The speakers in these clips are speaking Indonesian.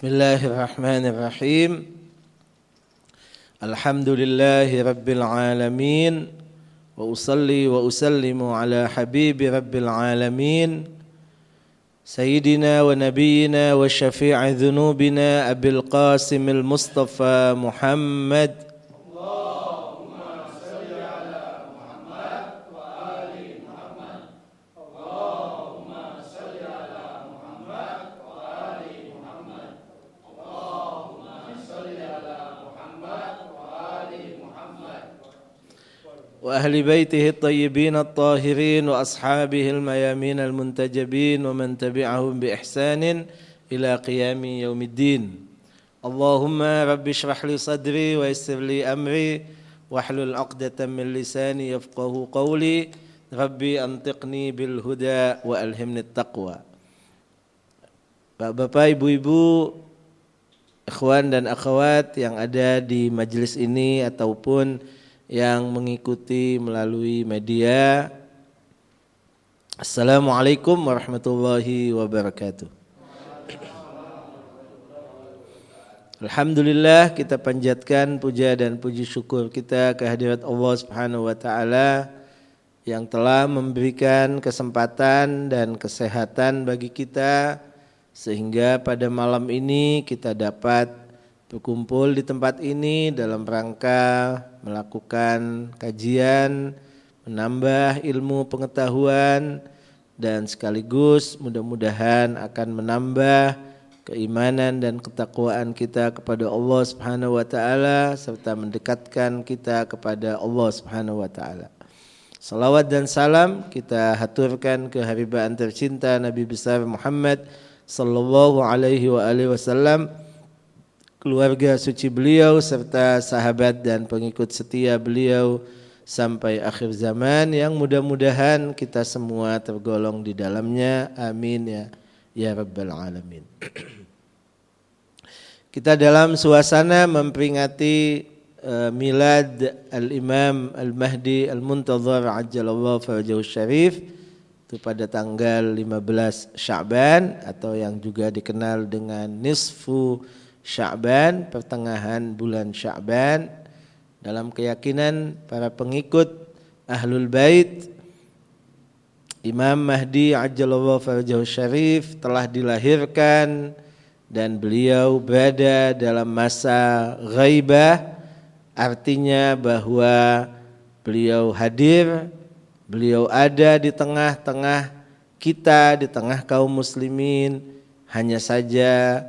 Bismillahirrahmanirrahim. Alhamdulillahi rabbil alamin. Wa usalli wa usallimu ala habibi rabbil alamin. Sayyidina wa nabiyyina wa syafi'i dhunubina Abil Qasimil Mustafa Muhammad. وأهل بيته الطيبين الطاهرين وأصحابه الميامين المنتجبين ومن تبعهم بإحسان إلى قيام يوم الدين. اللهم رب اشرح لي صدري ويسر لي أمري واحلل عقدة من لساني يفقه قولي ربي أنطقني بالهدى وألهمني التقوى. Bapak, ibu-ibu, ikhwan dan akhwat yang ada di majelis ini ataupun yang mengikuti melalui media, Assalamualaikum warahmatullahi wabarakatuh. Alhamdulillah, kita panjatkan puja dan puji syukur kita kehadirat Allah Subhanahu wa taala yang telah memberikan kesempatan dan kesehatan bagi kita sehingga pada malam ini kita dapat berkumpul di tempat ini dalam rangka melakukan kajian, menambah ilmu pengetahuan, dan sekaligus mudah-mudahan akan menambah keimanan dan ketakwaan kita kepada Allah Subhanahu wa taala serta mendekatkan kita kepada Allah Subhanahu wa taala. Salawat dan salam kita haturkan ke haribaan tercinta Nabi besar Muhammad sallallahu alaihi wasallam, keluarga suci beliau serta sahabat dan pengikut setia beliau sampai akhir zaman yang mudah-mudahan kita semua tergolong di dalamnya. Amin ya rabbal alamin. Kita dalam suasana memperingati milad al-Imam al-Mahdi al-Muntadhar ajjalallahu farajahu syarif itu pada tanggal 15 Sya'ban atau yang juga dikenal dengan nisfu Sya'ban, pertengahan bulan Sya'ban. Dalam keyakinan para pengikut Ahlul Bait, Imam Mahdi ajjalallahu farajahu syarif telah dilahirkan dan beliau berada dalam masa ghaibah, artinya bahwa beliau hadir, beliau ada di tengah-tengah kita, di tengah kaum muslimin, hanya saja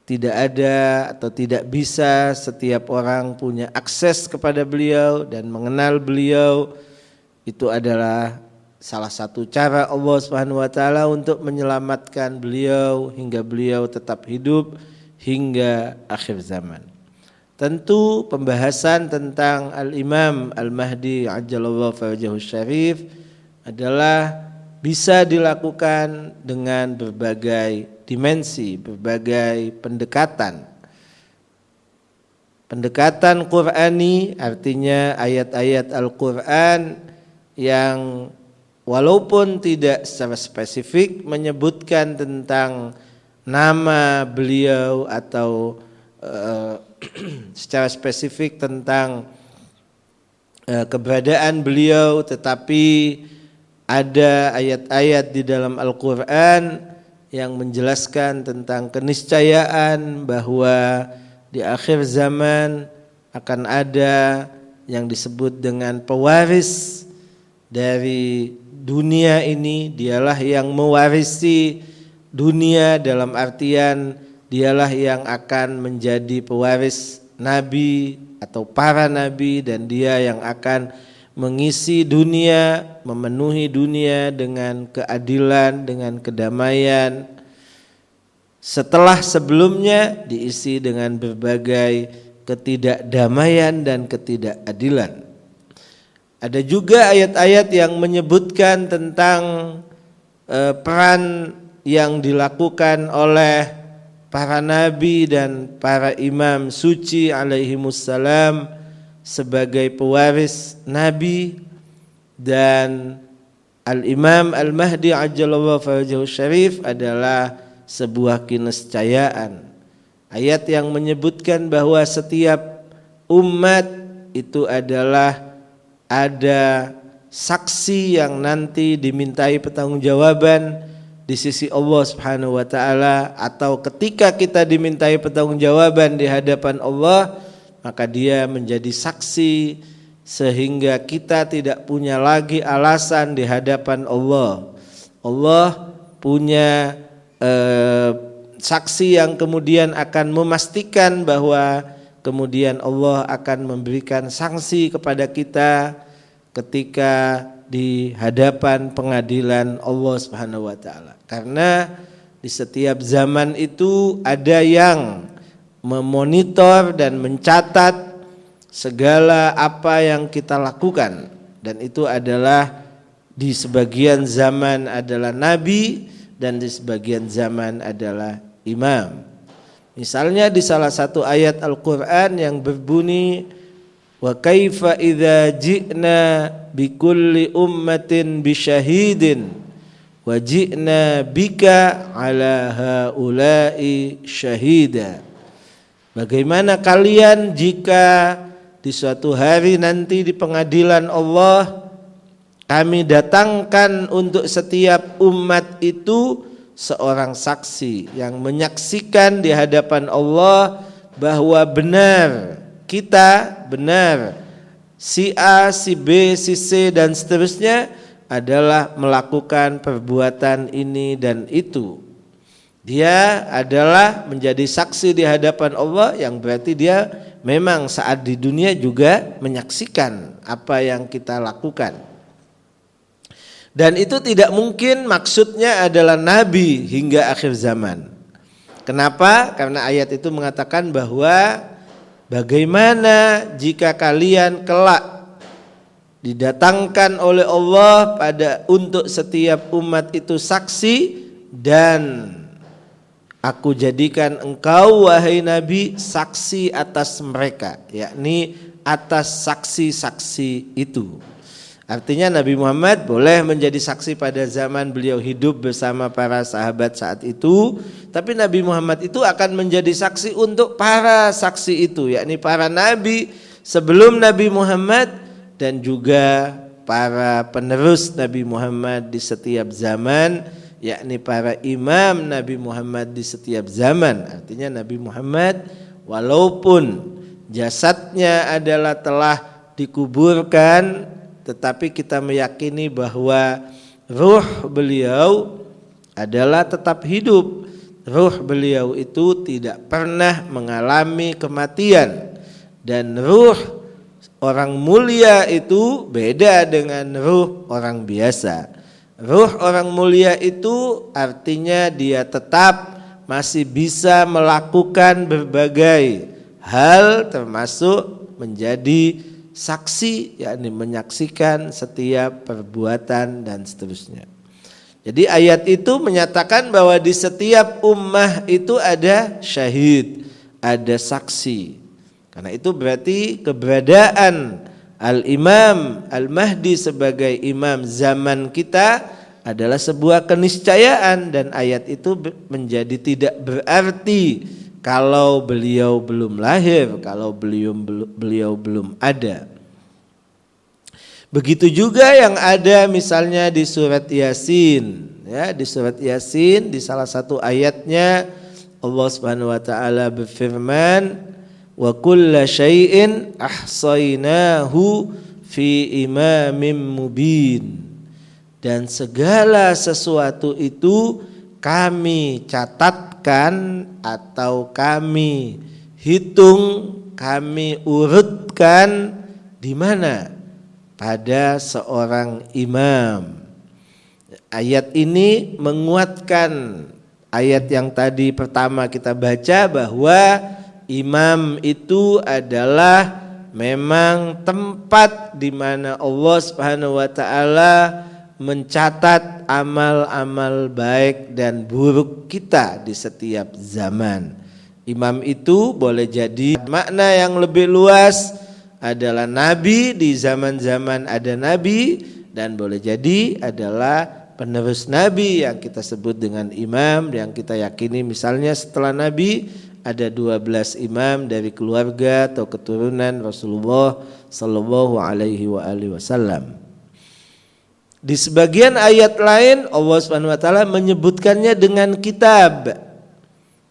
tidak ada atau tidak bisa setiap orang punya akses kepada beliau dan mengenal beliau. Itu adalah salah satu cara Allah Subhanahu wa taala untuk menyelamatkan beliau hingga beliau tetap hidup hingga akhir zaman. Tentu pembahasan tentang Al-Imam Al-Mahdi ajjalallahu farajahu syarif adalah bisa dilakukan dengan berbagai dimensi, berbagai pendekatan. Pendekatan Qur'ani artinya ayat-ayat Al-Qur'an yang walaupun tidak secara spesifik menyebutkan tentang nama beliau atau secara spesifik tentang keberadaan beliau, tetapi ada ayat-ayat di dalam Al-Qur'an yang menjelaskan tentang keniscayaan bahwa di akhir zaman akan ada yang disebut dengan pewaris dari dunia ini. Dialah yang mewarisi dunia, dalam artian dialah yang akan menjadi pewaris nabi atau para nabi, dan dia yang akan mengisi dunia, memenuhi dunia dengan keadilan, dengan kedamaian. Setelah sebelumnya diisi dengan berbagai ketidakdamaian dan ketidakadilan. Ada juga ayat-ayat yang menyebutkan tentang peran yang dilakukan oleh para nabi dan para imam suci alaihimussalam sebagai pewaris nabi, dan Al-Imam Al-Mahdi ajjalallahu farajahu syarif adalah sebuah keniscayaan. Ayat yang menyebutkan bahwa setiap umat itu adalah ada saksi yang nanti dimintai pertanggungjawaban di sisi Allah Subhanahu wa taala, atau ketika kita dimintai pertanggungjawaban di hadapan Allah, maka dia menjadi saksi sehingga kita tidak punya lagi alasan di hadapan Allah. Allah punya saksi yang kemudian akan memastikan bahwa kemudian Allah akan memberikan sanksi kepada kita ketika di hadapan pengadilan Allah Subhanahu wa taala. Karena di setiap zaman itu ada yang memonitor dan mencatat segala apa yang kita lakukan, dan itu adalah di sebagian zaman adalah nabi dan di sebagian zaman adalah imam. Misalnya di salah satu ayat Al-Qur'an yang berbunyi, wa kaifa idza ji'na bikulli ummatin bisyahidin wa ji'na bika ala haula'i syahida. Bagaimana kalian jika di suatu hari nanti di pengadilan Allah kami datangkan untuk setiap umat itu seorang saksi yang menyaksikan di hadapan Allah bahwa benar kita, benar si A, si B, si C dan seterusnya adalah melakukan perbuatan ini dan itu. Dia adalah menjadi saksi di hadapan Allah, yang berarti dia memang saat di dunia juga menyaksikan apa yang kita lakukan. Dan itu tidak mungkin maksudnya adalah nabi hingga akhir zaman. Kenapa? Karena ayat itu mengatakan bahwa bagaimana jika kalian kelak didatangkan oleh Allah untuk setiap umat itu saksi, dan aku jadikan engkau wahai Nabi saksi atas mereka, yakni atas saksi-saksi itu. Artinya Nabi Muhammad boleh menjadi saksi pada zaman beliau hidup bersama para sahabat saat itu, tapi Nabi Muhammad itu akan menjadi saksi untuk para saksi itu, yakni para nabi sebelum Nabi Muhammad dan juga para penerus Nabi Muhammad di setiap zaman, yakni para imam Nabi Muhammad di setiap zaman. Artinya Nabi Muhammad walaupun jasadnya adalah telah dikuburkan, tetapi kita meyakini bahwa ruh beliau adalah tetap hidup. Ruh beliau itu tidak pernah mengalami kematian, dan ruh orang mulia itu beda dengan ruh orang biasa. Ruh orang mulia itu artinya dia tetap masih bisa melakukan berbagai hal, termasuk menjadi saksi, yakni menyaksikan setiap perbuatan dan seterusnya. Jadi ayat itu menyatakan bahwa di setiap ummah itu ada syahid, ada saksi. Karena itu berarti keberadaan Al-Imam Al-Mahdi sebagai imam zaman kita adalah sebuah keniscayaan, dan ayat itu menjadi tidak berarti kalau beliau belum lahir, kalau beliau belum ada. Begitu juga yang ada misalnya di surat Yasin, ya, di surat Yasin di salah satu ayatnya Allah Subhanahu wa taala berfirman, wa kulla syai'in ahsainahu fi imamin mubin, dan segala sesuatu itu kami catatkan atau kami hitung, kami urutkan di mana? Pada seorang imam. Ayat ini menguatkan ayat yang tadi pertama kita baca, bahwa imam itu adalah memang tempat di mana Allah Subhanahu wa taala mencatat amal-amal baik dan buruk kita di setiap zaman. Imam itu boleh jadi makna yang lebih luas adalah nabi di zaman-zaman ada nabi, dan boleh jadi adalah penerus Nabi yang kita sebut dengan imam, yang kita yakini misalnya setelah Nabi ada 12 imam dari keluarga atau keturunan Rasulullah sallallahu alaihi wasallam. Di sebagian ayat lain Allah Subhanahu wa taala menyebutkannya dengan kitab.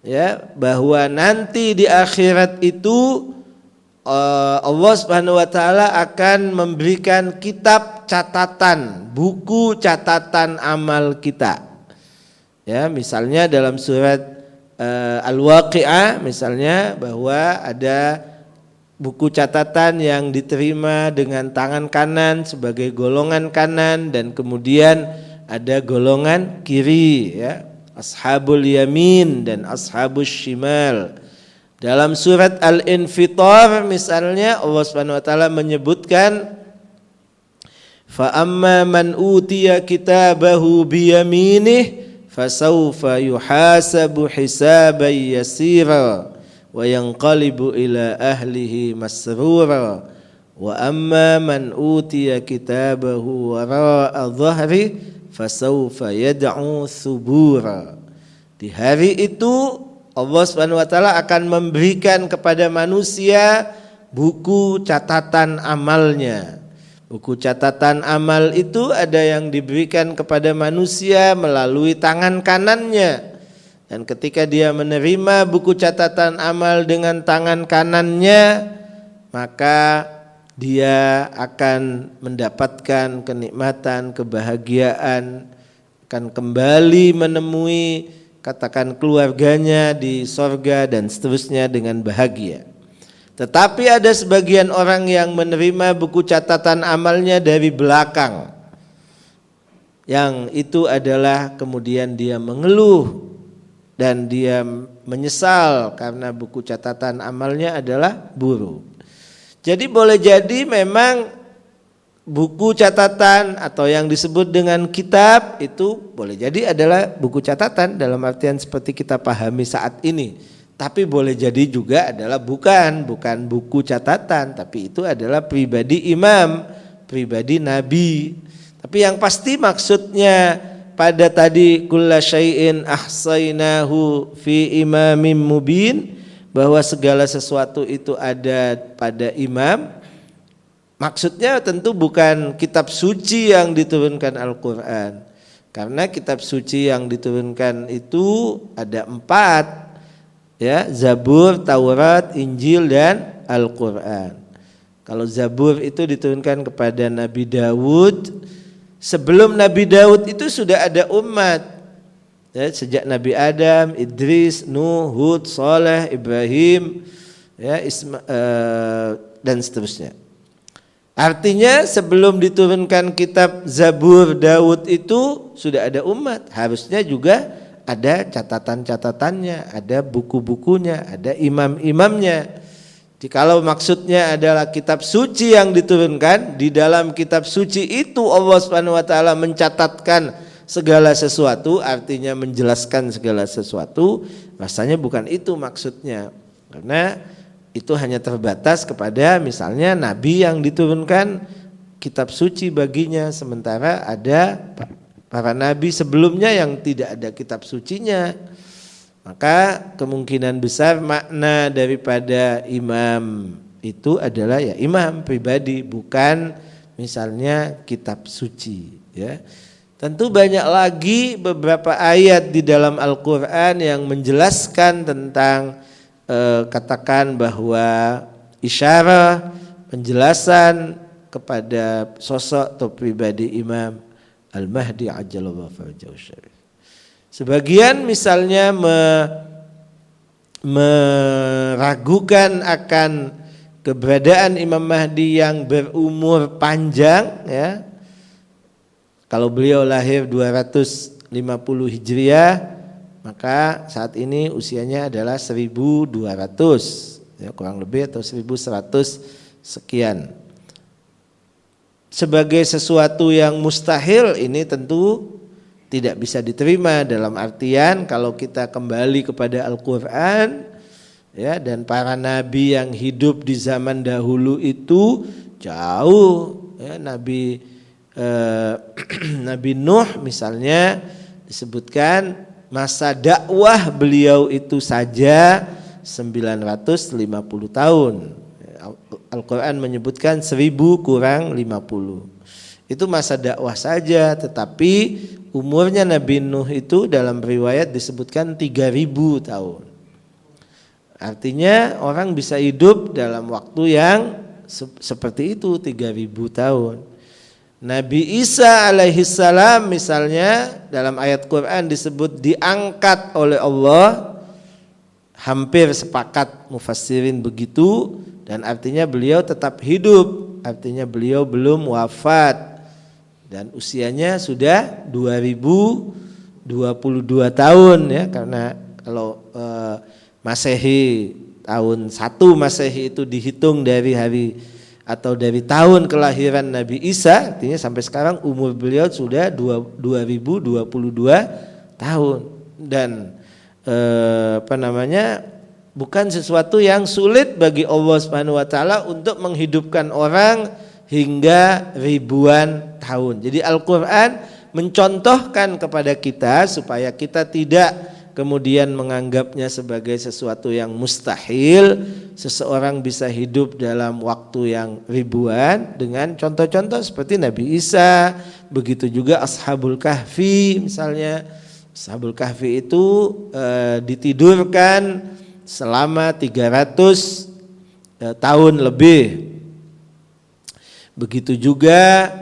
Ya, bahwa nanti di akhirat itu Allah Subhanahu wa taala akan memberikan kitab catatan, buku catatan amal kita. Ya, misalnya dalam surat Al-Waqi'ah misalnya bahwa ada buku catatan yang diterima dengan tangan kanan sebagai golongan kanan dan kemudian ada golongan kiri, ya, ashabul yamin dan ashabus shimal. Dalam surat Al-Infitar misalnya Allah Subhanahu wa taala menyebutkan fa amma man utiya kitabahu biyaminih fasawfa yuhasabu hisaban yasira wa yanqalibu ila ahlihi masrura wa amma man utiya kitabahu wara'a dhahri fasawfa yad'u thubura. Di hari itu Allah Subhanahu wa taala akan memberikan kepada manusia buku catatan amalnya. Buku catatan amal itu ada yang diberikan kepada manusia melalui tangan kanannya. Dan ketika dia menerima buku catatan amal dengan tangan kanannya, maka dia akan mendapatkan kenikmatan, kebahagiaan, akan kembali menemui katakan keluarganya di sorga dan seterusnya dengan bahagia. Tetapi ada sebagian orang yang menerima buku catatan amalnya dari belakang, yang itu adalah kemudian dia mengeluh dan dia menyesal karena buku catatan amalnya adalah buruk. Jadi boleh jadi memang buku catatan atau yang disebut dengan kitab itu boleh jadi adalah buku catatan dalam artian seperti kita pahami saat ini. Tapi boleh jadi juga adalah bukan buku catatan, tapi itu adalah pribadi imam, pribadi nabi. Tapi yang pasti maksudnya pada tadi kulla syai'in ahsainahu fi imamin mubin, bahwa segala sesuatu itu ada pada imam. Maksudnya tentu bukan kitab suci yang diturunkan Al-Quran. Karena kitab suci yang diturunkan itu ada 4, ya, Zabur, Taurat, Injil dan Al-Quran. Kalau Zabur itu diturunkan kepada Nabi Daud. Sebelum Nabi Daud itu sudah ada umat, ya, sejak Nabi Adam, Idris, Nuh, Hud, Saleh, Ibrahim, ya, dan seterusnya. Artinya sebelum diturunkan kitab Zabur Daud itu sudah ada umat. Harusnya juga ada catatan-catatannya, ada buku-bukunya, ada imam-imamnya. Jikalau maksudnya adalah kitab suci yang diturunkan, di dalam kitab suci itu Allah Subhanahu wa taala mencatatkan segala sesuatu, artinya menjelaskan segala sesuatu, rasanya bukan itu maksudnya. Karena itu hanya terbatas kepada misalnya nabi yang diturunkan kitab suci baginya, sementara ada para nabi sebelumnya yang tidak ada kitab sucinya. Maka kemungkinan besar makna daripada imam itu adalah ya imam pribadi, bukan misalnya kitab suci, ya. Tentu banyak lagi beberapa ayat di dalam Al-Quran yang menjelaskan tentang katakan bahwa isyarah, penjelasan kepada sosok atau pribadi Imam Al-Mahdi Ajjalallahu farajahu syarif. Sebagian misalnya meragukan akan keberadaan Imam Mahdi yang berumur panjang, ya. Kalau beliau lahir 250 Hijriah, maka saat ini usianya adalah 1200, ya, kurang lebih, atau 1100 sekian. Sebagai sesuatu yang mustahil ini tentu tidak bisa diterima, dalam artian kalau kita kembali kepada Al-Quran, ya, dan para nabi yang hidup di zaman dahulu itu jauh, ya, Nabi Nabi Nuh misalnya disebutkan masa dakwah beliau itu saja 950 tahun. Al-Quran menyebutkan 1000 kurang 50. Itu masa dakwah saja, tetapi umurnya Nabi Nuh itu dalam riwayat disebutkan 3000 tahun. Artinya orang bisa hidup dalam waktu yang seperti itu 3000 tahun. Nabi Isa alaihissalam misalnya dalam ayat Quran disebut diangkat oleh Allah, hampir sepakat mufassirin begitu, dan artinya beliau tetap hidup, artinya beliau belum wafat dan usianya sudah 2022 tahun ya, karena kalau Masehi tahun 1 Masehi itu dihitung dari hari atau dari tahun kelahiran Nabi Isa, artinya sampai sekarang umur beliau sudah 2022 tahun dan bukan sesuatu yang sulit bagi Allah Subhanahu wa taala untuk menghidupkan orang hingga ribuan tahun. Jadi Al-Qur'an mencontohkan kepada kita supaya kita tidak kemudian menganggapnya sebagai sesuatu yang mustahil, seseorang bisa hidup dalam waktu yang ribuan dengan contoh-contoh seperti Nabi Isa, begitu juga Ashabul Kahfi misalnya. Ashabul Kahfi itu ditidurkan selama 300 tahun lebih. Begitu juga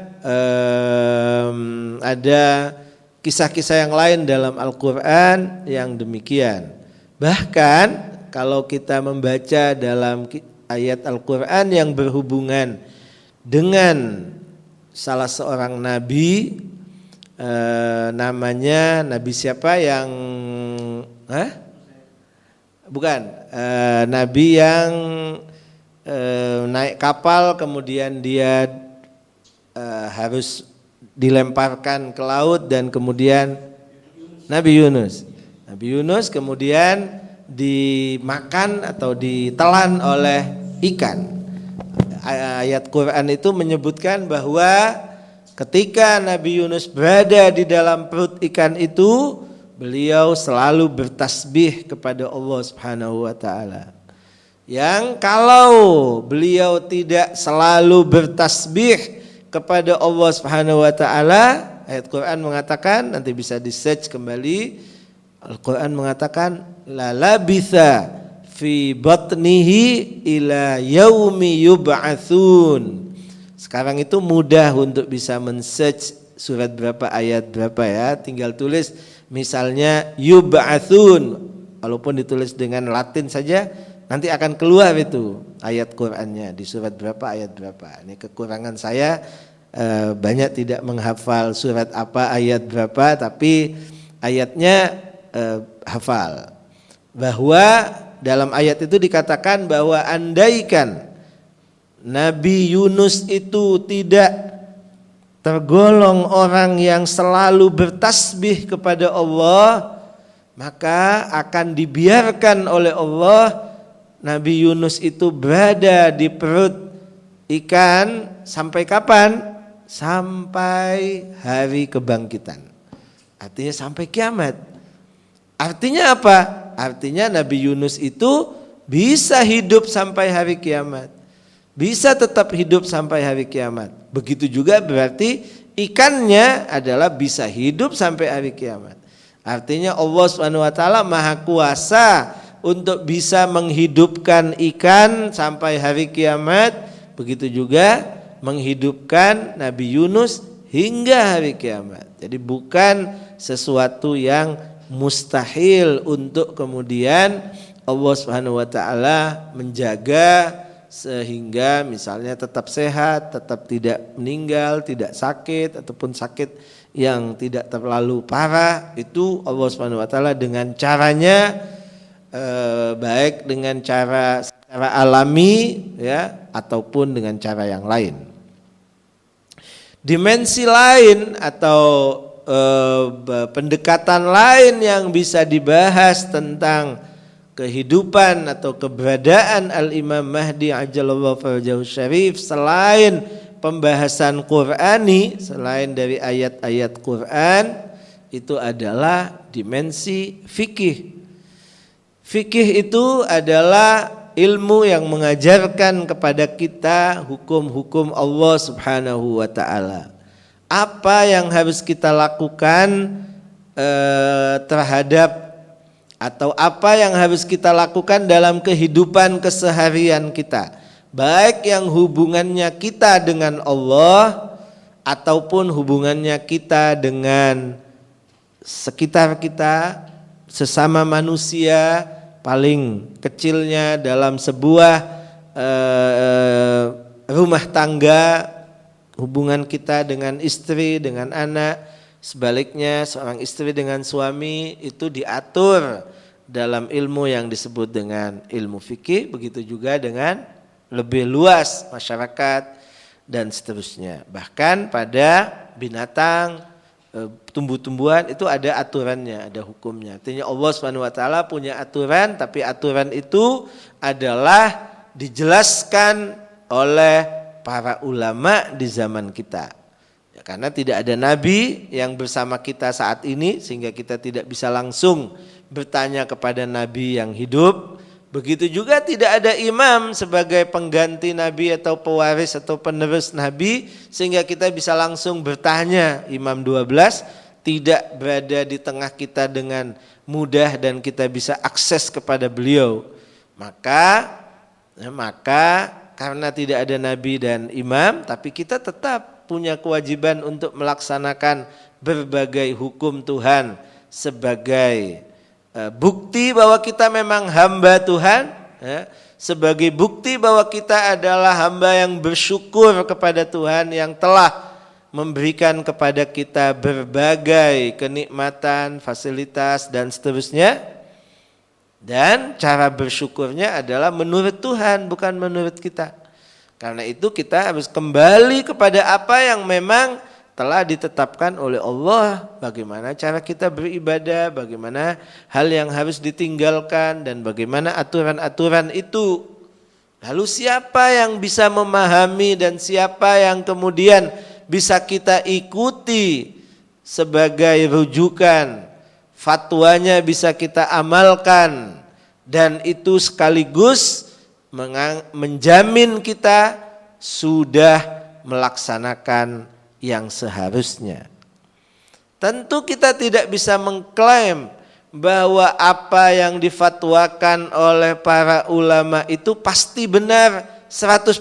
ada kisah-kisah yang lain dalam Al-Quran yang demikian. Bahkan kalau kita membaca dalam ayat Al-Quran yang berhubungan dengan salah seorang nabi, namanya nabi siapa yang nabi yang naik kapal kemudian dia harus dilemparkan ke laut dan kemudian Nabi Yunus kemudian dimakan atau ditelan oleh ikan. Ayat Quran itu menyebutkan bahwa ketika Nabi Yunus berada di dalam perut ikan itu, beliau selalu bertasbih kepada Allah Subhanahu wa taala. Yang kalau beliau tidak selalu bertasbih kepada Allah Subhanahu wa taala, ayat Quran mengatakan, nanti bisa di-search kembali, Al-Quran mengatakan la labitha fi batnihi ila yaumi yub'atsun. Sekarang itu mudah untuk bisa men-search surat berapa ayat berapa ya, tinggal tulis misalnya yub'atsun, walaupun ditulis dengan Latin saja nanti akan keluar itu ayat Qur'annya di surat berapa ayat berapa. Ini kekurangan saya, banyak tidak menghafal surat apa ayat berapa, tapi ayatnya hafal. Bahwa dalam ayat itu dikatakan bahwa andaikan Nabi Yunus itu tidak tergolong orang yang selalu bertasbih kepada Allah, maka akan dibiarkan oleh Allah Nabi Yunus itu berada di perut ikan sampai kapan? Sampai hari kebangkitan. Artinya sampai kiamat. Artinya apa? Artinya Nabi Yunus itu bisa hidup sampai hari kiamat. Bisa tetap hidup sampai hari kiamat. Begitu juga berarti ikannya adalah bisa hidup sampai hari kiamat. Artinya Allah SWT Maha Kuasa untuk bisa menghidupkan ikan sampai hari kiamat, begitu juga menghidupkan Nabi Yunus hingga hari kiamat. Jadi bukan sesuatu yang mustahil untuk kemudian Allah Subhanahu wa taala menjaga sehingga misalnya tetap sehat, tetap tidak meninggal, tidak sakit ataupun sakit yang tidak terlalu parah. Itu Allah Subhanahu wa taala dengan caranya, baik dengan cara secara alami ya ataupun dengan cara yang lain. Dimensi lain atau pendekatan lain yang bisa dibahas tentang kehidupan atau keberadaan Al-Imam Mahdi ajallallahu farajahu syarif selain pembahasan Qur'ani selain dari ayat-ayat Qur'an itu adalah dimensi fikih. Fikih itu adalah ilmu yang mengajarkan kepada kita hukum-hukum Allah Subhanahu wa taala. Apa yang harus kita lakukan terhadap atau apa yang harus kita lakukan dalam kehidupan keseharian kita, baik yang hubungannya kita dengan Allah ataupun hubungannya kita dengan sekitar kita, sesama manusia, paling kecilnya dalam sebuah rumah tangga, hubungan kita dengan istri, dengan anak, sebaliknya seorang istri dengan suami itu diatur dalam ilmu yang disebut dengan ilmu fikih, begitu juga dengan lebih luas masyarakat dan seterusnya. Bahkan pada binatang, tumbuh-tumbuhan itu ada aturannya, ada hukumnya. Artinya Allah SWT punya aturan, tapi aturan itu adalah dijelaskan oleh para ulama di zaman kita. Ya, karena tidak ada nabi yang bersama kita saat ini sehingga kita tidak bisa langsung bertanya kepada nabi yang hidup. Begitu juga tidak ada imam sebagai pengganti nabi atau pewaris atau penerus nabi sehingga kita bisa langsung bertanya. Imam 12 tidak berada di tengah kita dengan mudah dan kita bisa akses kepada beliau. Maka karena tidak ada nabi dan imam, tapi kita tetap punya kewajiban untuk melaksanakan berbagai hukum Tuhan sebagai bukti bahwa kita memang hamba Tuhan, ya, sebagai bukti bahwa kita adalah hamba yang bersyukur kepada Tuhan yang telah memberikan kepada kita berbagai kenikmatan, fasilitas dan seterusnya. Dan cara bersyukurnya adalah menurut Tuhan, bukan menurut kita. Karena itu kita harus kembali kepada apa yang memang telah ditetapkan oleh Allah, bagaimana cara kita beribadah, bagaimana hal yang harus ditinggalkan dan bagaimana aturan-aturan itu. Lalu siapa yang bisa memahami dan siapa yang kemudian bisa kita ikuti sebagai rujukan, fatwanya bisa kita amalkan dan itu sekaligus menjamin kita sudah melaksanakan yang seharusnya. Tentu kita tidak bisa mengklaim bahwa apa yang difatwakan oleh para ulama itu pasti benar 100%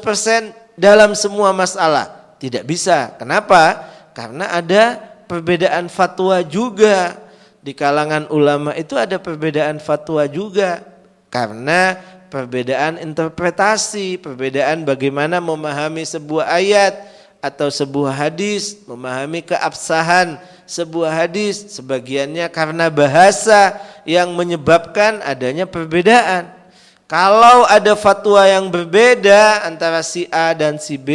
dalam semua masalah. Tidak bisa. Kenapa? Karena ada perbedaan fatwa juga. Di kalangan ulama itu ada perbedaan fatwa juga. Karena perbedaan interpretasi, perbedaan bagaimana memahami sebuah ayat atau sebuah hadis, memahami keabsahan sebuah hadis, sebagiannya karena bahasa yang menyebabkan adanya perbedaan. Kalau ada fatwa yang berbeda antara si A dan si B,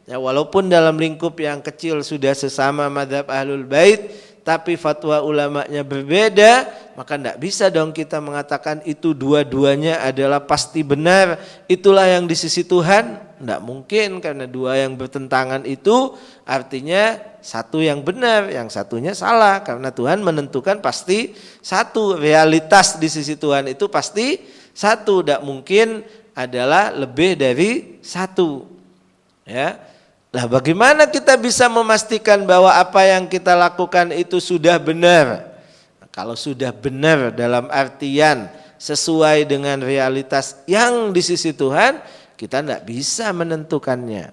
ya walaupun dalam lingkup yang kecil sudah sesama mazhab Ahlul Bait, tapi fatwa ulamanya berbeda, maka tidak bisa dong kita mengatakan itu dua-duanya adalah pasti benar, itulah yang di sisi Tuhan. Tidak mungkin, karena dua yang bertentangan itu artinya satu yang benar, yang satunya salah. Karena Tuhan menentukan pasti satu, realitas di sisi Tuhan itu pasti satu, tidak mungkin adalah lebih dari satu. Ya. Nah, bagaimana kita bisa memastikan bahwa apa yang kita lakukan itu sudah benar? Nah, kalau sudah benar dalam artian sesuai dengan realitas yang di sisi Tuhan, kita tidak bisa menentukannya.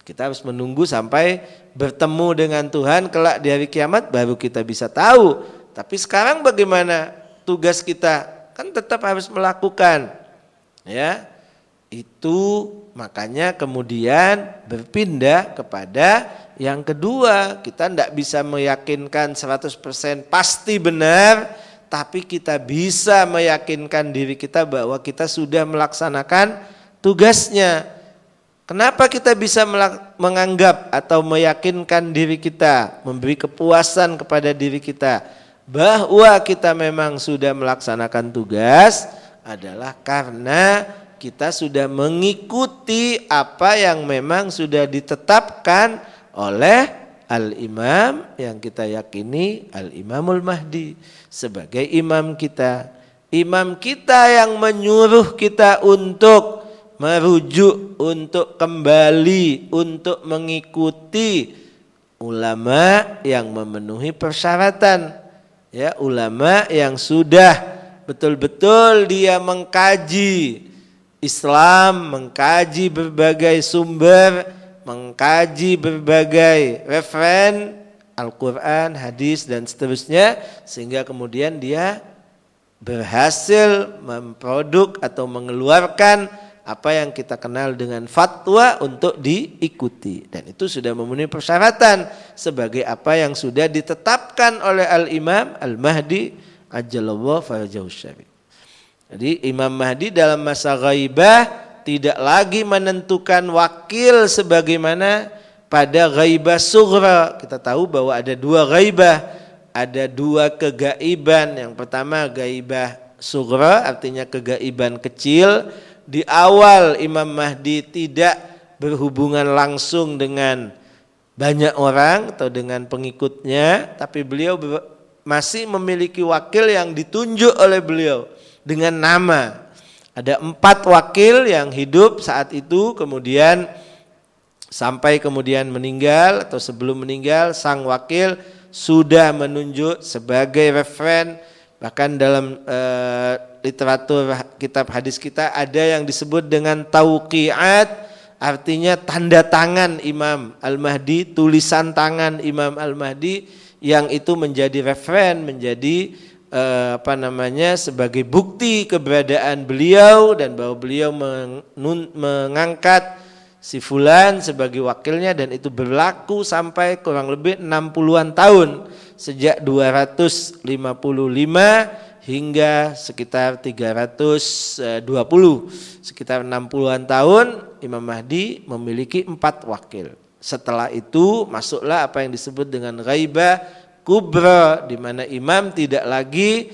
Kita harus menunggu sampai bertemu dengan Tuhan kelak di hari kiamat baru kita bisa tahu. Tapi sekarang bagaimana tugas kita? Kan tetap harus melakukan. Ya. Itu makanya kemudian berpindah kepada yang kedua. Kita tidak bisa meyakinkan 100% pasti benar, tapi kita bisa meyakinkan diri kita bahwa kita sudah melaksanakan tugasnya. Kenapa kita bisa menganggap atau meyakinkan diri kita, memberi kepuasan kepada diri kita bahwa kita memang sudah melaksanakan tugas adalah karena kita sudah mengikuti apa yang memang sudah ditetapkan oleh Al-Imam yang kita yakini Al-Imamul Mahdi sebagai imam kita. Imam kita yang menyuruh kita untuk merujuk, untuk kembali, untuk mengikuti ulama yang memenuhi persyaratan. Ya, ulama yang sudah betul-betul dia mengkaji Islam, mengkaji berbagai sumber, mengkaji berbagai referen Al-Quran, hadis dan seterusnya, sehingga kemudian dia berhasil memproduk atau mengeluarkan apa yang kita kenal dengan fatwa untuk diikuti, dan itu sudah memenuhi persyaratan sebagai apa yang sudah ditetapkan oleh Al-Imam Al-Mahdi ajallallahu farajahu syarif. Jadi Imam Mahdi dalam masa ghaibah tidak lagi menentukan wakil sebagaimana pada ghaibah sughra. Kita tahu bahwa ada dua ghaibah, ada dua kegaiban. Yang pertama ghaibah sughra, artinya kegaiban kecil. Di awal Imam Mahdi tidak berhubungan langsung dengan banyak orang atau dengan pengikutnya, tapi beliau masih memiliki wakil yang ditunjuk oleh beliau dengan nama. Ada 4 wakil yang hidup saat itu, kemudian sampai kemudian meninggal atau sebelum meninggal sang wakil sudah menunjuk sebagai referen. Bahkan dalam literatur kitab hadis kita ada yang disebut dengan tauqiat, artinya tanda tangan Imam Al-Mahdi, tulisan tangan Imam Al-Mahdi yang itu menjadi referen, menjadi sebagai bukti keberadaan beliau dan bahwa beliau mengangkat si fulan sebagai wakilnya, dan itu berlaku sampai kurang lebih 60-an tahun, sejak 255 hingga sekitar 320, sekitar 60-an tahun Imam Mahdi memiliki 4 wakil. Setelah itu masuklah apa yang disebut dengan ghaibah kubra, di mana imam tidak lagi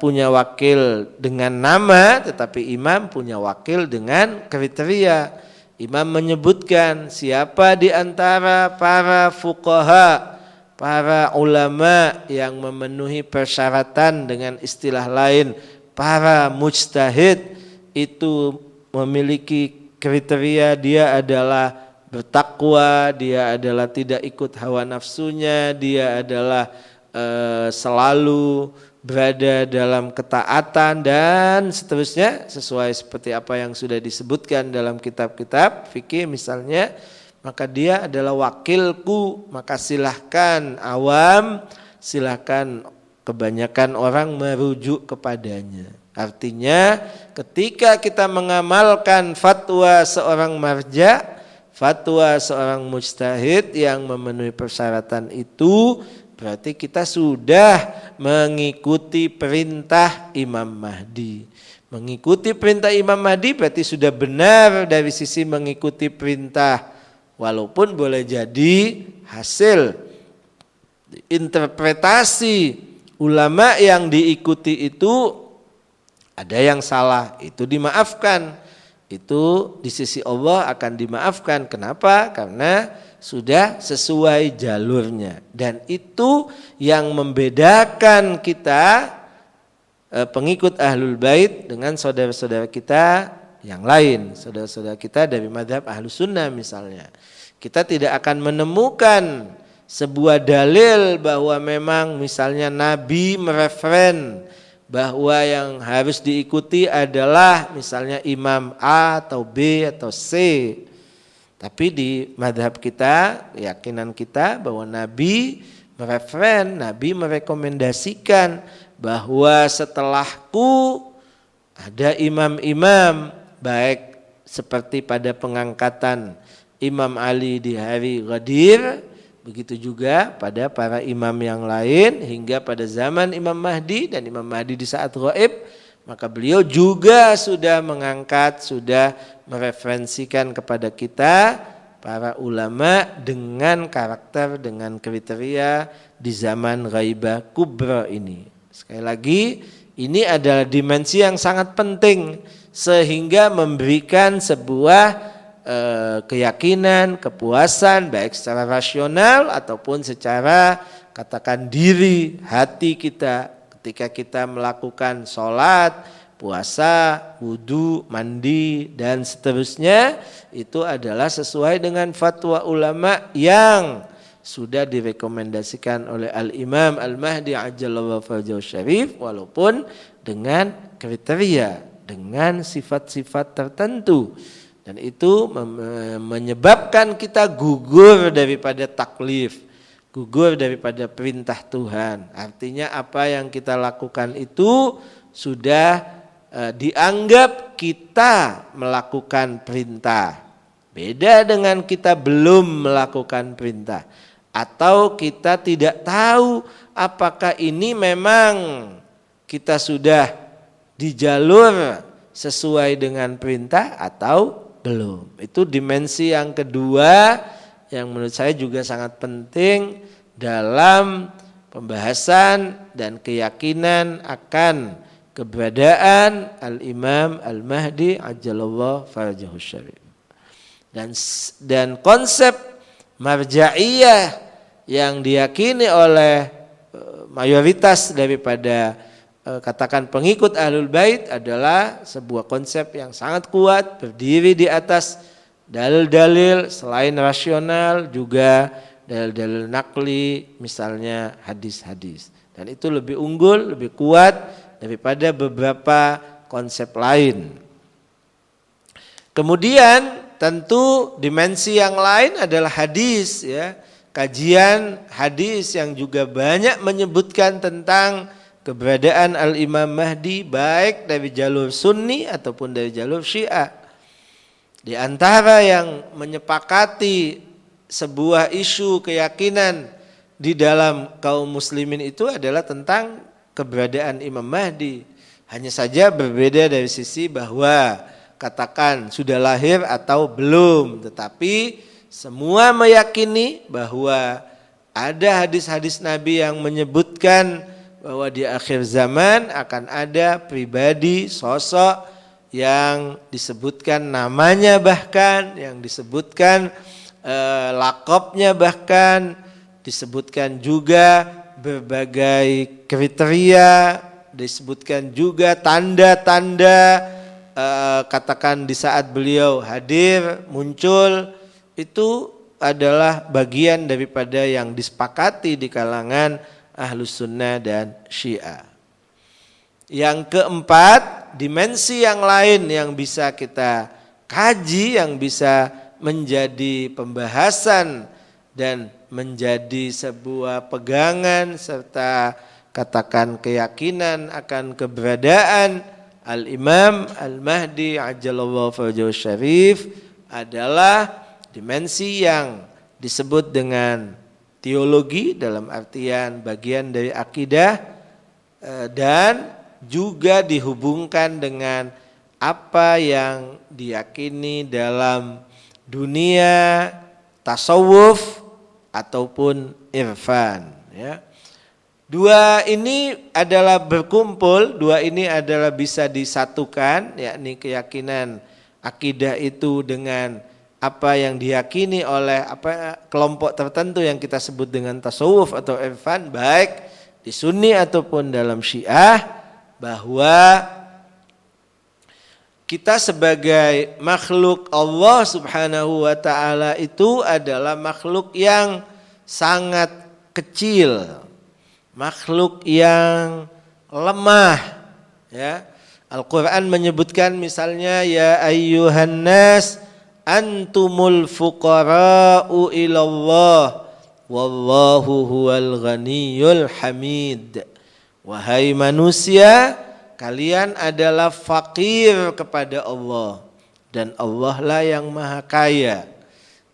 punya wakil dengan nama, tetapi imam punya wakil dengan kriteria. Imam menyebutkan siapa di antara para fuqaha, para ulama yang memenuhi persyaratan, dengan istilah lain para mujtahid, itu memiliki kriteria dia adalah bertakwa, dia adalah tidak ikut hawa nafsunya, dia adalah selalu berada dalam ketaatan dan seterusnya, sesuai seperti apa yang sudah disebutkan dalam kitab-kitab fikih misalnya, maka dia adalah wakilku. Maka silahkan awam, silahkan kebanyakan orang merujuk kepadanya. Artinya ketika kita mengamalkan fatwa seorang marja, fatwa seorang mujtahid yang memenuhi persyaratan itu, berarti kita sudah mengikuti perintah Imam Mahdi. Mengikuti perintah Imam Mahdi berarti sudah benar dari sisi mengikuti perintah, walaupun boleh jadi hasil interpretasi ulama yang diikuti itu ada yang salah, itu dimaafkan. Itu di sisi Allah akan dimaafkan. Kenapa? Karena sudah sesuai jalurnya, dan itu yang membedakan kita pengikut Ahlul Bait dengan saudara-saudara kita yang lain, saudara-saudara kita dari mazhab Ahlus Sunnah misalnya. Kita tidak akan menemukan sebuah dalil bahwa memang misalnya Nabi mereferen bahwa yang harus diikuti adalah misalnya imam A atau B atau C. Tapi di mazhab kita, keyakinan kita bahwa Nabi mereferen, Nabi merekomendasikan bahwa setelahku ada imam-imam, baik seperti pada pengangkatan Imam Ali di hari Ghadir, begitu juga pada para imam yang lain hingga pada zaman Imam Mahdi, dan Imam Mahdi di saat ghaib, maka beliau juga sudah mengangkat, sudah mereferensikan kepada kita para ulama dengan karakter, dengan kriteria di zaman ghaibah kubra ini. Sekali lagi, ini adalah dimensi yang sangat penting, sehingga memberikan sebuah keyakinan, kepuasan baik secara rasional ataupun secara katakan diri, hati kita ketika kita melakukan sholat, puasa, wudhu, mandi dan seterusnya, itu adalah sesuai dengan fatwa ulama yang sudah direkomendasikan oleh Al-Imam Al-Mahdi Ajjallahu Farajahu Syarif, walaupun dengan kriteria, dengan sifat-sifat tertentu, dan itu menyebabkan kita gugur daripada taklif, gugur daripada perintah Tuhan. Artinya apa yang kita lakukan itu sudah dianggap kita melakukan perintah. Beda dengan kita belum melakukan perintah, atau kita tidak tahu apakah ini memang kita sudah di jalur sesuai dengan perintah atau belum. Itu dimensi yang kedua yang menurut saya juga sangat penting dalam pembahasan dan keyakinan akan keberadaan Al-Imam Al-Mahdi Ajjallahu Farajahu Syarif. Dan konsep marja'iyah yang diyakini oleh mayoritas daripada katakan pengikut Ahlul Bait adalah sebuah konsep yang sangat kuat, berdiri di atas dalil-dalil selain rasional, juga dalil-dalil nakli, misalnya hadis-hadis. Dan itu lebih unggul, lebih kuat daripada beberapa konsep lain. Kemudian tentu dimensi yang lain adalah hadis, ya. Kajian hadis yang juga banyak menyebutkan tentang keberadaan Al-Imam Mahdi baik dari jalur Sunni ataupun dari jalur Syiah. Di antara yang menyepakati sebuah isu keyakinan di dalam kaum muslimin itu adalah tentang keberadaan Imam Mahdi. Hanya saja berbeda dari sisi bahwa katakan sudah lahir atau belum, tetapi semua meyakini bahwa ada hadis-hadis Nabi yang menyebutkan bahwa di akhir zaman akan ada pribadi, sosok yang disebutkan namanya, bahkan yang disebutkan lakopnya, bahkan disebutkan juga berbagai kriteria, disebutkan juga tanda-tanda katakan di saat beliau hadir, muncul, itu adalah bagian daripada yang disepakati di kalangan Ahlus Sunnah dan Syiah. Yang keempat, dimensi yang lain yang bisa kita kaji, yang bisa menjadi pembahasan dan menjadi sebuah pegangan serta katakan keyakinan akan keberadaan Al-Imam Al-Mahdi Ajjallahu Farajahu Syarif adalah dimensi yang disebut dengan teologi dalam artian bagian dari akidah, dan juga dihubungkan dengan apa yang diyakini dalam dunia tasawuf ataupun irfan, ya. Dua ini adalah berkumpul, dua ini adalah bisa disatukan, yakni keyakinan akidah itu dengan apa yang diyakini oleh kelompok tertentu yang kita sebut dengan tasawuf atau irfan, baik di Sunni ataupun dalam Syiah, bahwa kita sebagai makhluk Allah Subhanahu wa taala itu adalah makhluk yang sangat kecil, makhluk yang lemah, ya. Al-Qur'an menyebutkan misalnya, ya ayyuhan nas antumul fuqara'u ilallah wallahu huwal ghaniyul hamid. Wahai manusia, kalian adalah fakir kepada Allah dan Allah lah yang maha kaya.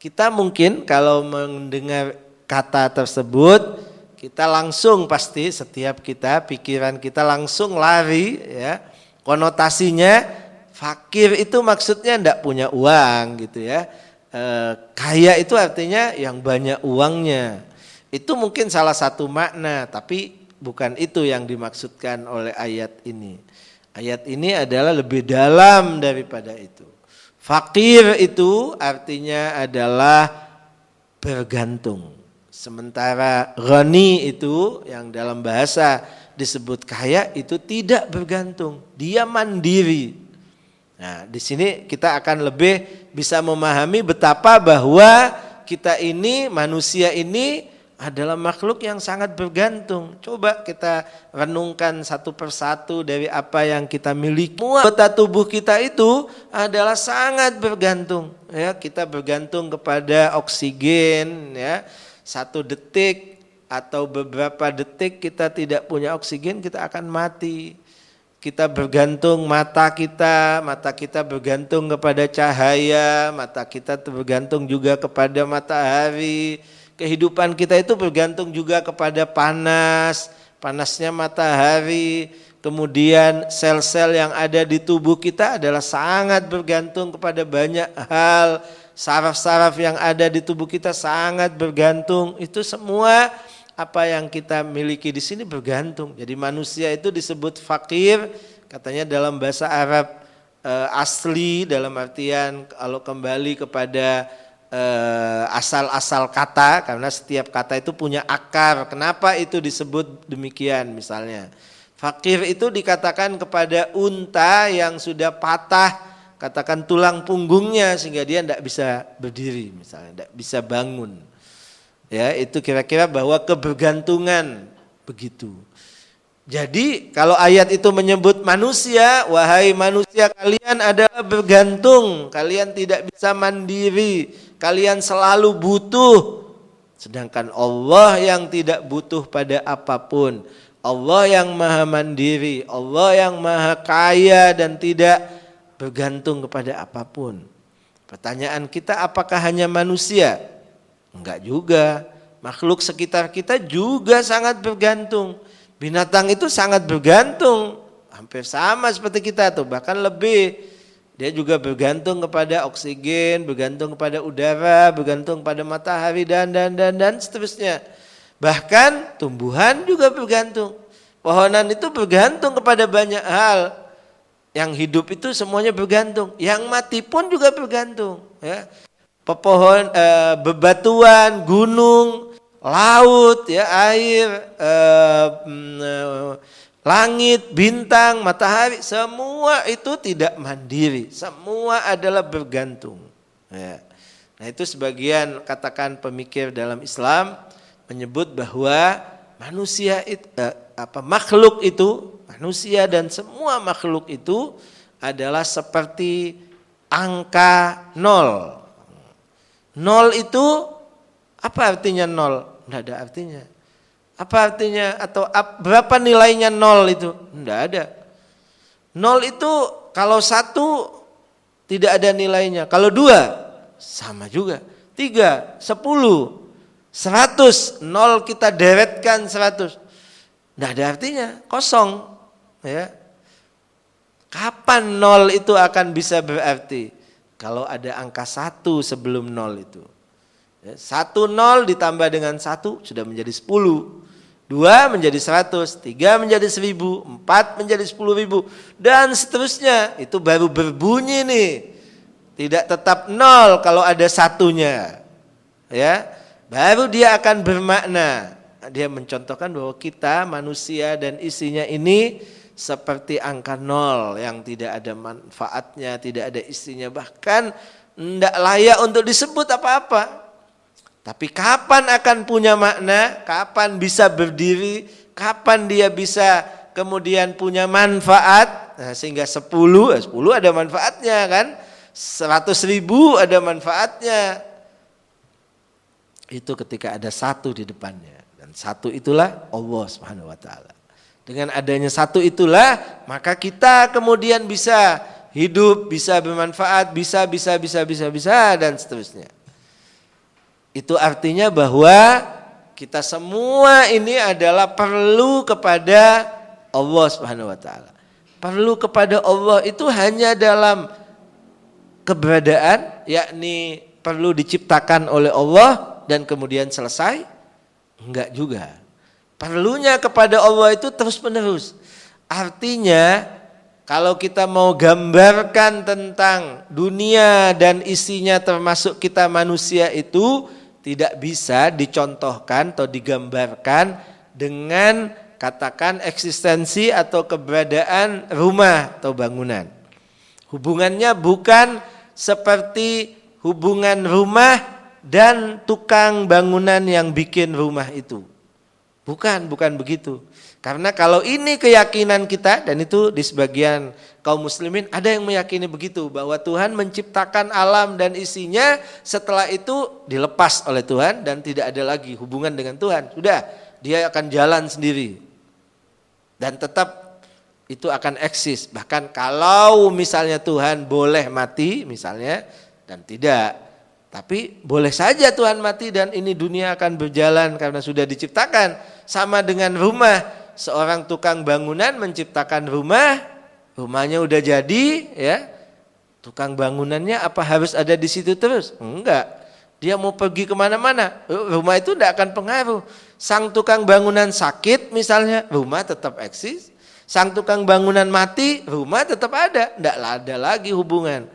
Kita mungkin kalau mendengar kata tersebut, kita langsung pasti setiap kita, pikiran kita langsung lari, ya. Konotasinya fakir itu maksudnya enggak punya uang gitu, ya. Kaya itu artinya yang banyak uangnya. Itu mungkin salah satu makna, tapi bukan itu yang dimaksudkan oleh ayat ini. Ayat ini adalah lebih dalam daripada itu. Fakir itu artinya adalah bergantung. Sementara ghani itu yang dalam bahasa disebut kaya itu tidak bergantung, dia mandiri. Nah, di sini kita akan lebih bisa memahami betapa bahwa kita ini, manusia ini adalah makhluk yang sangat bergantung. Coba kita renungkan satu persatu dari apa yang kita miliki. Semua anggota tubuh kita itu adalah sangat bergantung. Ya, kita bergantung kepada oksigen. Ya, 1 detik atau beberapa detik kita tidak punya oksigen, kita akan mati. Kita bergantung mata kita bergantung kepada cahaya, mata kita bergantung juga kepada matahari. Kehidupan kita itu bergantung juga kepada panasnya matahari. Kemudian sel-sel yang ada di tubuh kita adalah sangat bergantung kepada banyak hal. Saraf-saraf yang ada di tubuh kita sangat bergantung. Itu semua apa yang kita miliki di sini bergantung. Jadi manusia itu disebut fakir, katanya dalam bahasa Arab asli, dalam artian kalau kembali kepada asal-asal kata, karena setiap kata itu punya akar. Kenapa itu disebut demikian? Misalnya fakir itu dikatakan kepada unta yang sudah patah, katakan tulang punggungnya, sehingga dia tidak bisa berdiri, misalnya tidak bisa bangun. Ya, itu kira-kira bahwa kebergantungan begitu. Jadi kalau ayat itu menyebut manusia, wahai manusia kalian adalah bergantung, kalian tidak bisa mandiri, kalian selalu butuh. Sedangkan Allah yang tidak butuh pada apapun, Allah yang maha mandiri, Allah yang maha kaya dan tidak bergantung kepada apapun. Pertanyaan kita, apakah hanya manusia? Enggak juga, makhluk sekitar kita juga sangat bergantung. Binatang itu sangat bergantung, hampir sama seperti kita tuh, bahkan lebih. Dia juga bergantung kepada oksigen, bergantung kepada udara, bergantung pada matahari dan seterusnya. Bahkan tumbuhan juga bergantung. Pohonan itu bergantung kepada banyak hal. Yang hidup itu semuanya bergantung. Yang mati pun juga bergantung. Ya. Pepohon, bebatuan, gunung, laut, ya, air, langit, bintang, matahari, semua itu tidak mandiri, semua adalah bergantung. Ya. Nah, itu sebagian katakan pemikir dalam Islam menyebut bahwa manusia itu, makhluk itu, manusia dan semua makhluk itu adalah seperti angka 0. 0 itu apa artinya 0? Tidak ada artinya. Apa artinya atau berapa nilainya 0 itu? Tidak ada. 0 itu kalau 1 tidak ada nilainya. Kalau 2 sama juga. 3, 10, 100, 0 kita deretkan 100. Tidak ada artinya, kosong. Ya. Kapan 0 itu akan bisa berarti? Kalau ada angka 1 sebelum 0 itu. 1 0 ditambah dengan 1 sudah menjadi 10. 2 menjadi 100, 3 menjadi 1000, 4 menjadi 10.000 dan seterusnya. Itu baru berbunyi nih. Tidak tetap 0 kalau ada satunya. Ya. Baru dia akan bermakna. Dia mencontohkan bahwa kita manusia dan isinya ini seperti angka 0 yang tidak ada manfaatnya, tidak ada isinya, bahkan tidak layak untuk disebut apa-apa. Tapi kapan akan punya makna, kapan bisa berdiri, kapan dia bisa kemudian punya manfaat, nah, sehingga 10 ada manfaatnya kan, 100.000 ada manfaatnya. Itu ketika ada 1 di depannya, dan 1 itulah Allah Subhanahu wa taala. Dengan adanya 1 itulah maka kita kemudian bisa hidup, bisa bermanfaat, bisa dan seterusnya. Itu artinya bahwa kita semua ini adalah perlu kepada Allah Subhanahu wa taala. Perlu kepada Allah itu hanya dalam keberadaan, yakni perlu diciptakan oleh Allah dan kemudian selesai? Enggak juga. Perlunya kepada Allah itu terus-menerus. Artinya Kalau kita mau gambarkan tentang dunia dan isinya termasuk kita manusia itu tidak bisa dicontohkan atau digambarkan dengan katakan eksistensi atau keberadaan rumah atau bangunan. Hubungannya bukan seperti hubungan rumah dan tukang bangunan yang bikin rumah itu. Bukan begitu. Karena kalau ini keyakinan kita, dan itu di sebagian kaum muslimin ada yang meyakini begitu, bahwa Tuhan menciptakan alam dan isinya, setelah itu dilepas oleh Tuhan dan tidak ada lagi hubungan dengan Tuhan. Sudah, dia akan jalan sendiri. Dan tetap itu akan eksis. Bahkan kalau misalnya Tuhan boleh mati misalnya, dan tidak. Tapi boleh saja Tuhan mati dan ini dunia akan berjalan karena sudah diciptakan. Sama dengan rumah. Seorang tukang bangunan menciptakan rumah, rumahnya udah jadi, ya. Tukang bangunannya apa harus ada di situ terus? Enggak. Dia mau pergi kemana-mana, rumah itu tidak akan pengaruh. Sang tukang bangunan sakit misalnya, rumah tetap eksis. Sang tukang bangunan mati, rumah tetap ada. Tidak ada lagi hubungan.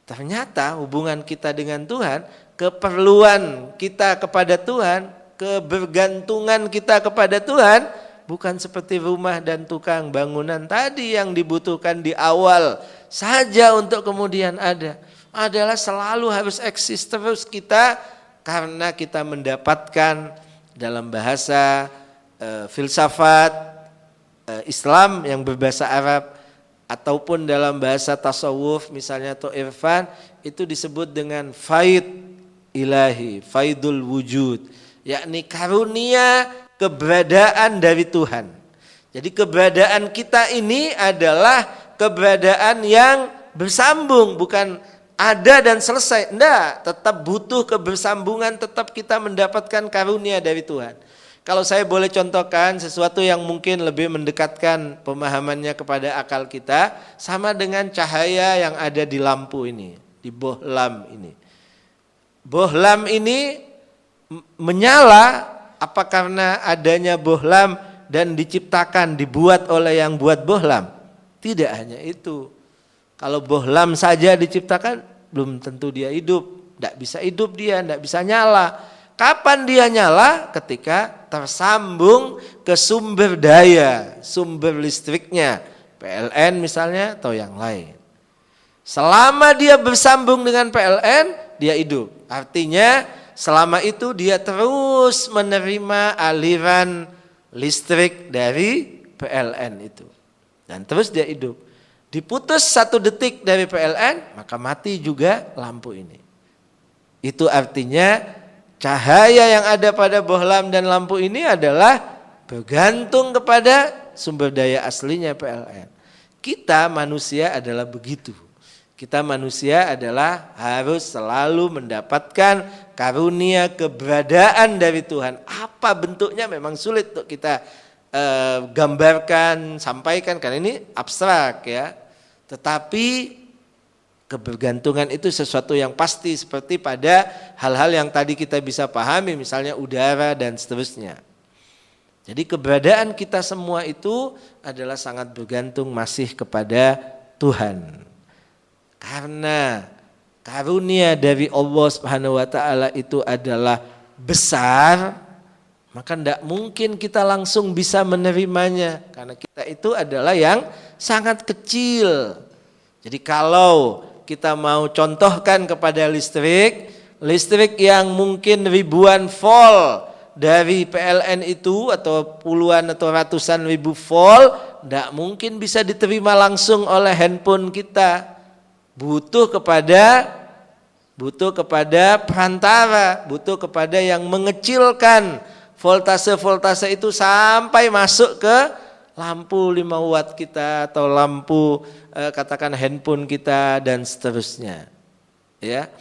Ternyata hubungan kita dengan Tuhan, keperluan kita kepada Tuhan, kebergantungan kita kepada Tuhan, bukan seperti rumah dan tukang bangunan tadi yang dibutuhkan di awal saja untuk kemudian ada. Adalah selalu harus eksis terus kita, karena kita mendapatkan dalam bahasa filsafat Islam yang berbahasa Arab, ataupun dalam bahasa tasawuf misalnya atau irfan, itu disebut dengan faid ilahi, faidul wujud, yakni karunia keberadaan dari Tuhan. Jadi keberadaan kita ini adalah keberadaan yang bersambung, bukan ada dan selesai. Enggak, tetap butuh kebersambungan, tetap kita mendapatkan karunia dari Tuhan. Kalau saya boleh contohkan sesuatu yang mungkin lebih mendekatkan pemahamannya kepada akal kita, sama dengan cahaya yang ada di lampu ini, di bohlam ini. Bohlam ini menyala apa karena adanya bohlam dan diciptakan, dibuat oleh yang buat bohlam? Tidak hanya itu. Kalau bohlam saja diciptakan, belum tentu dia hidup. Tidak bisa hidup dia, tidak bisa nyala. Kapan dia nyala? Ketika tersambung ke sumber daya, sumber listriknya, PLN misalnya atau yang lain. Selama dia bersambung dengan PLN, dia hidup. Artinya selama itu dia terus menerima aliran listrik dari PLN itu. Dan terus dia hidup. Diputus 1 detik dari PLN, maka mati juga lampu ini. Itu artinya cahaya yang ada pada bohlam dan lampu ini adalah bergantung kepada sumber daya aslinya PLN. Kita manusia adalah begitu. Kita manusia adalah harus selalu mendapatkan karunia keberadaan dari Tuhan. Apa bentuknya memang sulit untuk kita gambarkan, sampaikan, karena ini abstrak ya. Tetapi kebergantungan itu sesuatu yang pasti, seperti pada hal-hal yang tadi kita bisa pahami, misalnya udara dan seterusnya. Jadi keberadaan kita semua itu adalah sangat bergantung masih kepada Tuhan. Karena karunia dari Allah Subhanahu wa taala itu adalah besar, maka tidak mungkin kita langsung bisa menerimanya, karena kita itu adalah yang sangat kecil. Jadi kalau kita mau contohkan kepada listrik yang mungkin ribuan volt dari PLN itu, atau puluhan atau ratusan ribu volt, tidak mungkin bisa diterima langsung oleh handphone kita. Butuh kepada perantara, butuh kepada yang mengecilkan voltase itu sampai masuk ke lampu 5 watt kita, atau lampu katakan handphone kita dan seterusnya. Ya.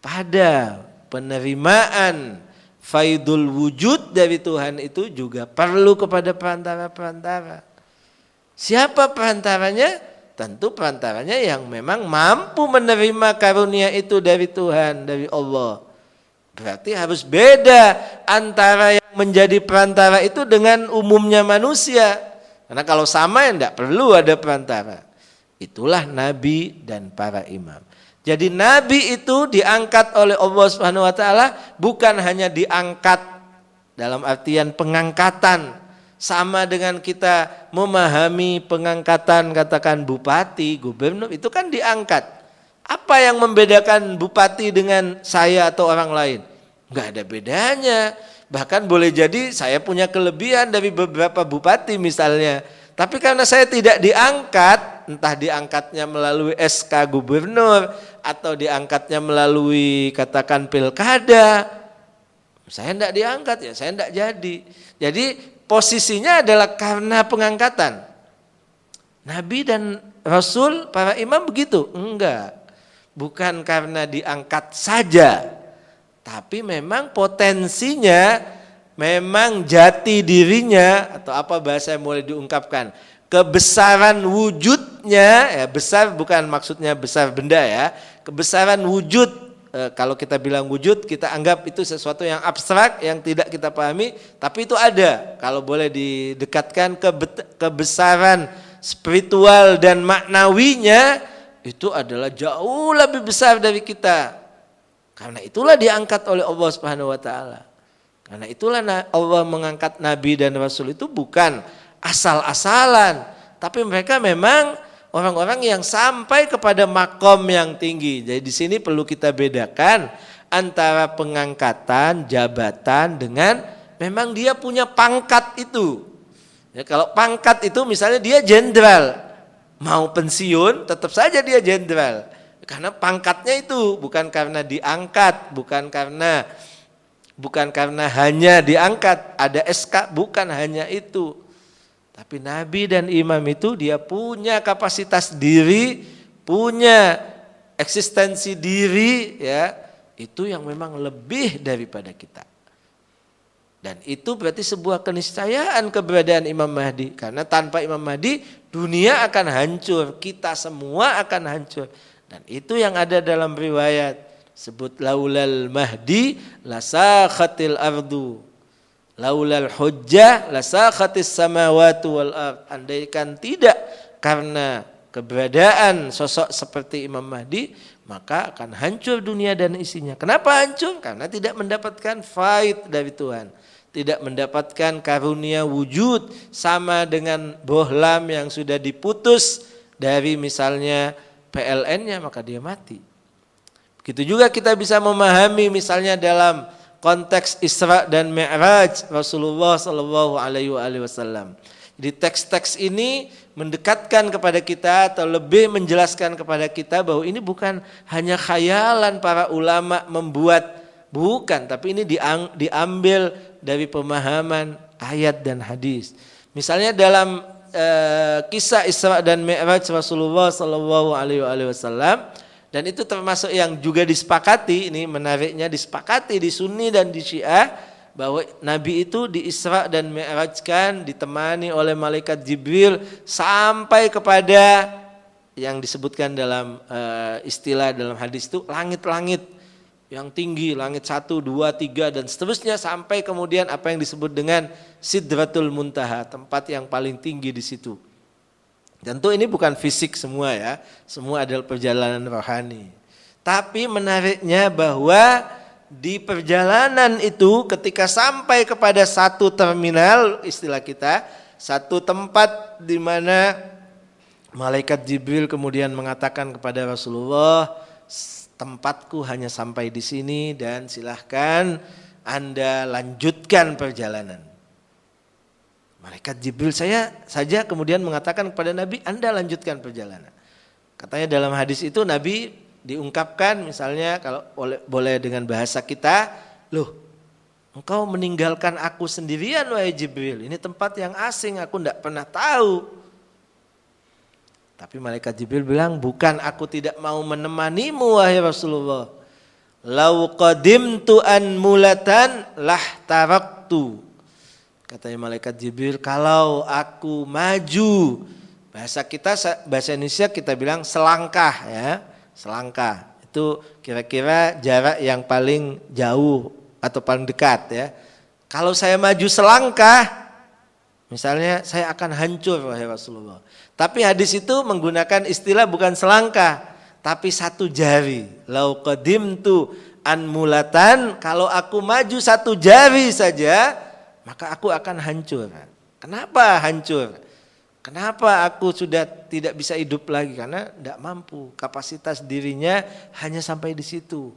Pada penerimaan faidul wujud dari Tuhan itu juga perlu kepada perantara-perantara. Siapa perantaranya? Tentu perantaranya yang memang mampu menerima karunia itu dari Tuhan, dari Allah. Berarti harus beda antara yang menjadi perantara itu dengan umumnya manusia. Karena kalau sama ya enggak perlu ada perantara. Itulah nabi dan para imam. Jadi nabi itu diangkat oleh Allah Subhanahu wa taala bukan hanya diangkat dalam artian pengangkatan, sama dengan kita memahami pengangkatan katakan bupati, gubernur itu kan diangkat. Apa yang membedakan bupati dengan saya atau orang lain? Enggak ada bedanya. Bahkan boleh jadi saya punya kelebihan dari beberapa bupati misalnya. Tapi karena saya tidak diangkat, entah diangkatnya melalui SK gubernur atau diangkatnya melalui katakan pilkada, saya tidak diangkat ya saya tidak jadi. Jadi posisinya adalah karena pengangkatan. Nabi dan Rasul, para imam begitu? Enggak. Bukan karena diangkat saja. Tapi memang potensinya, memang jati dirinya, atau apa bahasa yang boleh diungkapkan, kebesaran wujudnya, ya besar bukan maksudnya besar benda ya, kebesaran wujud, kalau kita bilang wujud kita anggap itu sesuatu yang abstrak, yang tidak kita pahami, tapi itu ada, kalau boleh didekatkan kebesaran spiritual dan maknawinya, itu adalah jauh lebih besar dari kita. Karena itulah diangkat oleh Allah Subhanahu wa taala. Karena itulah Allah mengangkat nabi dan rasul itu bukan asal-asalan, tapi mereka memang orang-orang yang sampai kepada makom yang tinggi. Jadi di sini perlu kita bedakan antara pengangkatan, jabatan dengan memang dia punya pangkat itu. Ya, kalau pangkat itu misalnya dia jenderal, mau pensiun tetap saja dia jenderal. Karena pangkatnya itu bukan karena diangkat, bukan karena hanya diangkat, ada SK, bukan hanya itu. Tapi nabi dan imam itu dia punya kapasitas diri, punya eksistensi diri, ya, itu yang memang lebih daripada kita. Dan itu berarti sebuah keniscayaan keberadaan Imam Mahdi. Karena tanpa Imam Mahdi dunia akan hancur, kita semua akan hancur. Dan itu yang ada dalam riwayat, sebut laulal mahdi lasakhatil ardu, laulal hujjah lasakhatis samawati wal ard. Andaikan tidak karena keberadaan sosok seperti Imam Mahdi, maka akan hancur dunia dan isinya. Kenapa hancur? Karena tidak mendapatkan faid dari Tuhan, tidak mendapatkan karunia wujud, sama dengan bohlam yang sudah diputus dari misalnya PLN-nya, maka dia mati. Begitu juga kita bisa memahami misalnya dalam konteks Isra dan Mi'raj Rasulullah Shallallahu Alaihi Wasallam. Jadi teks-teks ini mendekatkan kepada kita atau lebih menjelaskan kepada kita bahwa ini bukan hanya khayalan para ulama membuat, bukan, tapi ini diambil dari pemahaman ayat dan hadis. Misalnya dalam kisah Isra dan Mi'raj Rasulullah Sallallahu Alaihi Wasallam, dan itu termasuk yang juga disepakati, ini menariknya disepakati di Sunni dan di Syiah, bahwa Nabi itu di Isra dan Mi'rajkan ditemani oleh malaikat Jibril sampai kepada yang disebutkan dalam istilah dalam hadis itu langit-langit yang tinggi, langit 1, 2, 3 dan seterusnya, sampai kemudian apa yang disebut dengan Sidratul Muntaha, tempat yang paling tinggi di situ. Tentu ini bukan fisik semua ya, semua adalah perjalanan rohani. Tapi menariknya bahwa di perjalanan itu ketika sampai kepada satu terminal, istilah kita, satu tempat di mana malaikat Jibril kemudian mengatakan kepada Rasulullah, tempatku hanya sampai di sini dan silahkan Anda lanjutkan perjalanan. Malaikat Jibril saja kemudian mengatakan kepada Nabi, Anda lanjutkan perjalanan. Katanya dalam hadis itu Nabi diungkapkan misalnya kalau boleh dengan bahasa kita, loh engkau meninggalkan aku sendirian wahai Jibril, ini tempat yang asing, aku tidak pernah tahu. Tapi malaikat Jibril bilang, bukan aku tidak mau menemanimu wahai Rasulullah. Lau qadimtu an mulatan lah taraktu. Katanya malaikat Jibril, kalau aku maju, bahasa kita, bahasa Indonesia kita bilang selangkah ya, selangkah. Itu kira-kira jarak yang paling jauh atau paling dekat ya. Kalau saya maju selangkah, Misalnya saya akan hancur wahai Rasulullah. Tapi hadis itu menggunakan istilah bukan selangkah, tapi satu jari. Lau qadimtu an mulatan, kalau aku maju satu jari saja, maka aku akan hancur. Kenapa hancur? Kenapa aku sudah tidak bisa hidup lagi? Karena tidak mampu. Kapasitas dirinya hanya sampai di situ.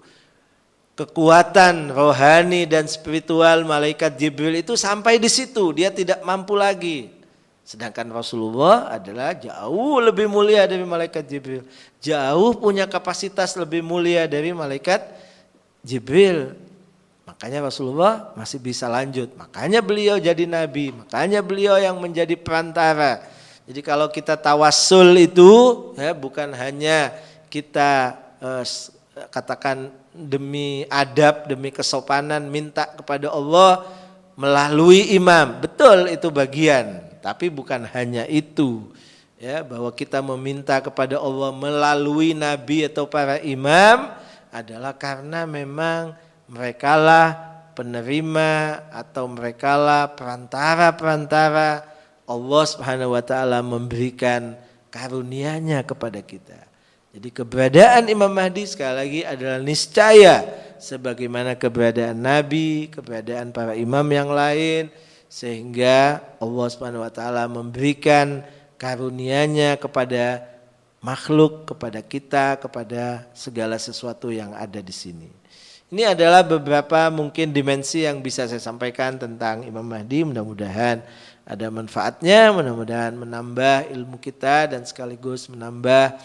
Kekuatan rohani dan spiritual malaikat Jibril itu sampai di situ, dia tidak mampu lagi. Sedangkan Rasulullah adalah jauh lebih mulia dari malaikat Jibril, jauh punya kapasitas lebih mulia dari malaikat Jibril. Makanya Rasulullah masih bisa lanjut, makanya beliau jadi nabi, makanya beliau yang menjadi perantara. Jadi kalau kita tawassul itu ya, bukan hanya kita katakan demi adab, demi kesopanan minta kepada Allah melalui imam. Betul, itu bagian, tapi bukan hanya itu. Ya, bahwa kita meminta kepada Allah melalui nabi atau para imam adalah karena memang merekalah penerima atau merekalah perantara-perantara Allah Subhanahu wa taala memberikan karunia-Nya kepada kita. Jadi keberadaan Imam Mahdi sekali lagi adalah niscaya sebagaimana keberadaan Nabi, keberadaan para imam yang lain, sehingga Allah Subhanahu wa taala memberikan karunia-Nya kepada makhluk, kepada kita, kepada segala sesuatu yang ada di sini. Ini adalah beberapa mungkin dimensi yang bisa saya sampaikan tentang Imam Mahdi. Mudah-mudahan ada manfaatnya, mudah-mudahan menambah ilmu kita dan sekaligus menambah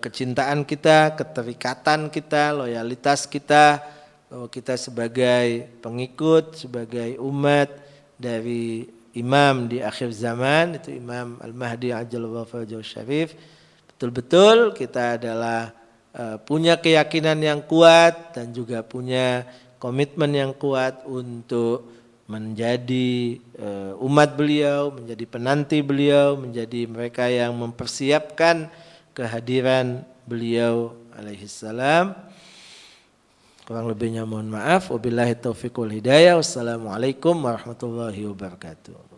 kecintaan kita, keterikatan kita, loyalitas kita, bahwa kita sebagai pengikut, sebagai umat dari imam di akhir zaman, itu Imam Al-Mahdi Ajallahu Farajahu Syarif, betul-betul kita adalah punya keyakinan yang kuat dan juga punya komitmen yang kuat untuk menjadi umat beliau, menjadi penanti beliau, menjadi mereka yang mempersiapkan kehadiran beliau alaihi salam. Kurang lebihnya mohon maaf. Wabillahi taufiq wal hidayah. Wassalamualaikum warahmatullahi wabarakatuh.